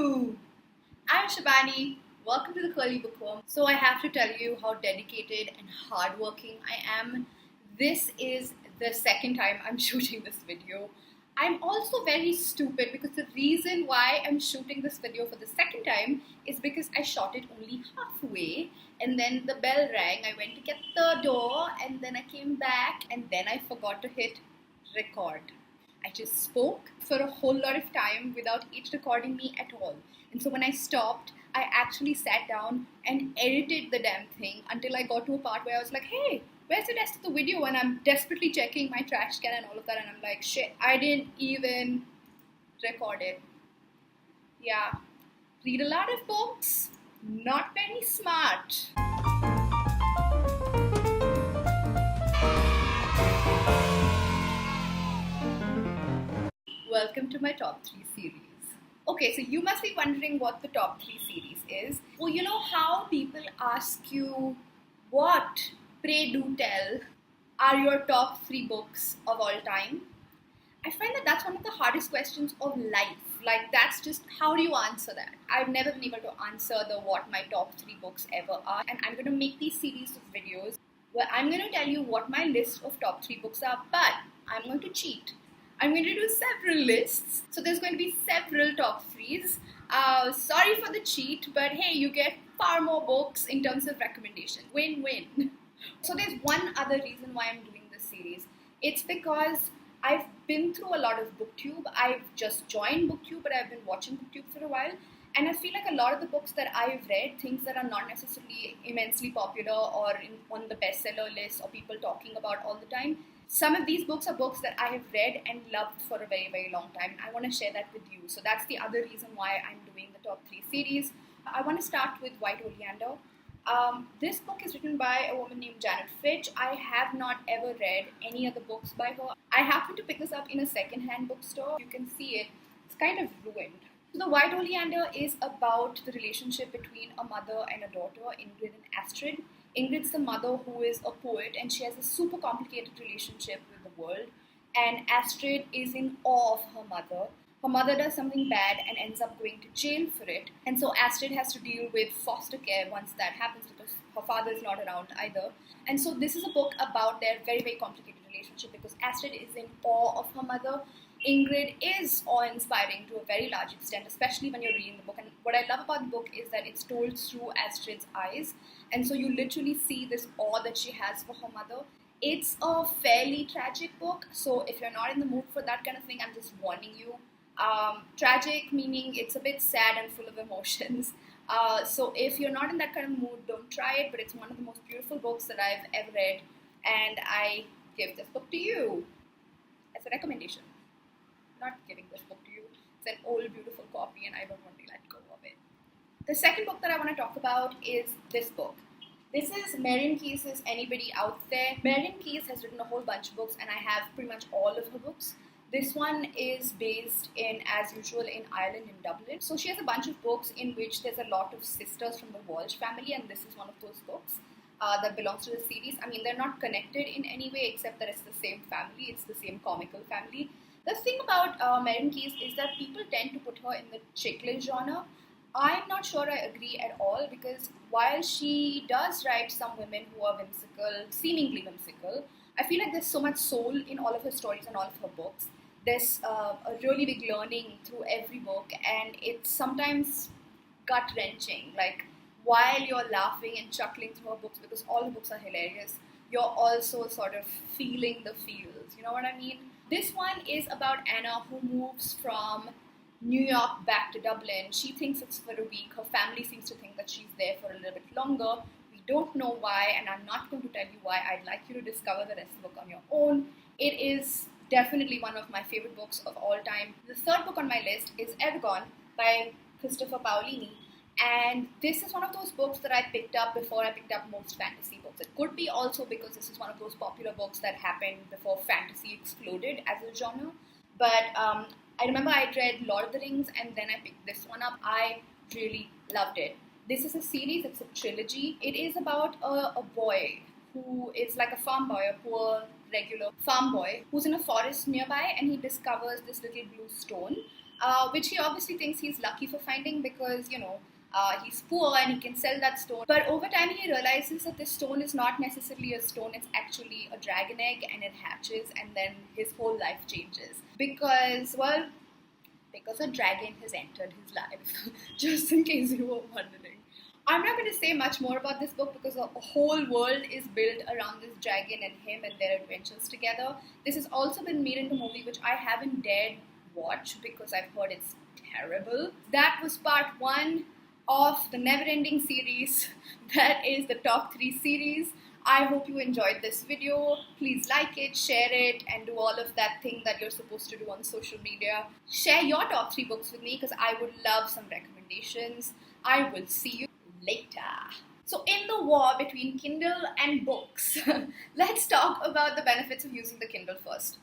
you? I'm Shabani. Welcome to the Curly Bookworm. So I have to tell you how dedicated and hardworking I am. This is the second time I'm shooting this video. I'm also very stupid because the reason why I'm shooting this video for the second time is because I shot it only halfway and then the bell rang. I went to get the door and then I came back and then I forgot to hit record. I just spoke for a whole lot of time without it recording me at all. And so when I stopped, I actually sat down and edited the damn thing until I got to a part where I was like, hey, where's the rest of the video? And I'm desperately checking my trash can and all of that. And I'm like, shit, I didn't even record it. Yeah. Read a lot of books. Not very smart. Welcome to my top 3 series. Okay, so you must be wondering what the top 3 series is. Well, you know how people ask you, what, pray do tell, are your top 3 books of all time? I find that that's one of the hardest questions of life. Like, that's just, how do you answer that? I've never been able to answer the what my top 3 books ever are. And I'm going to make these series of videos where I'm going to tell you what my list of top 3 books are, but I'm going to cheat. I'm going to do several lists. So there's going to be several top 3s. Sorry for the cheat, but hey, you get far more books in terms of recommendation. Win-win. So there's one other reason why I'm doing this series. It's because I've been through a lot of BookTube. I've just joined BookTube, but I've been watching BookTube for a while. And I feel like a lot of the books that I've read, things that are not necessarily immensely popular or on the bestseller list or people talking about all the time, some of these books are books that I have read and loved for a very, very long time. I want to share that with you. So that's the other reason why I'm doing the top 3 series. I want to start with White Oleander. This book is written by a woman named Janet Fitch. I have not ever read any other books by her. I happened to pick this up in a second-hand bookstore. You can see it. It's kind of ruined. So The White Oleander is about the relationship between a mother and a daughter, Ingrid and Astrid. Ingrid's the mother who is a poet and she has a super complicated relationship with the world. And Astrid is in awe of her mother. Her mother does something bad and ends up going to jail for it. And so Astrid has to deal with foster care once that happens because her father is not around either. And so this is a book about their very, very complicated relationship because Astrid is in awe of her mother. Ingrid is awe-inspiring to a very large extent, especially when you're reading the book. And what I love about the book is that it's told through Astrid's eyes. And so you literally see this awe that she has for her mother. It's a fairly tragic book. So if you're not in the mood for that kind of thing, I'm just warning you. Tragic meaning it's a bit sad and full of emotions. So if you're not in that kind of mood, don't try it. But it's one of the most beautiful books that I've ever read. And I give this book to you as a recommendation. Not giving this book to you. It's an old, beautiful copy and I don't want to let go of it. The second book that I want to talk about is this book. This is Marian Keyes' Anybody Out There. Marian Keyes has written a whole bunch of books and I have pretty much all of her books. This one is based in, as usual, in Ireland, in Dublin. So she has a bunch of books in which there's a lot of sisters from the Walsh family and this is one of those books that belongs to the series. I mean, they're not connected in any way except that it's the same family. It's the same comical family. The thing about Marian Keyes is that people tend to put her in the chick lit genre. I'm not sure I agree at all because while she does write some women who are whimsical, seemingly whimsical, I feel like there's so much soul in all of her stories and all of her books. There's a really big learning through every book and it's sometimes gut-wrenching. Like, while you're laughing and chuckling through her books because all the books are hilarious, you're also sort of feeling the feels. You know what I mean? This one is about Anna who moves from New York back to Dublin. She thinks it's for a week. Her family seems to think that she's there for a little bit longer. We don't know why, and I'm not going to tell you why. I'd like you to discover the rest of the book on your own. It is definitely one of my favorite books of all time. The third book on my list is Eragon by Christopher Paolini. And this is one of those books that I picked up before I picked up most fantasy books. It could be also because this is one of those popular books that happened before fantasy exploded as a genre. But I remember I read Lord of the Rings and then I picked this one up. I really loved it. This is a series, it's a trilogy. It is about a boy who is like a farm boy, a poor, regular farm boy, who's in a forest nearby and he discovers this little blue stone. which he obviously thinks he's lucky for finding because, he's poor and he can sell that stone. But over time, he realizes that this stone is not necessarily a stone, it's actually a dragon egg, and it hatches, and then his whole life changes. Because a dragon has entered his life, just in case you were wondering. I'm not going to say much more about this book because the whole world is built around this dragon and him and their adventures together. This has also been made into a movie which I haven't dared watch because I've heard it's terrible. That was part 1 of the never-ending series that is the top 3 series. I hope you enjoyed this video. Please like it, share it, and do all of that thing that you're supposed to do on social media. Share your top 3 books with me because I would love some recommendations. I will see you later. So in the war between Kindle and books, let's talk about the benefits of using the Kindle first.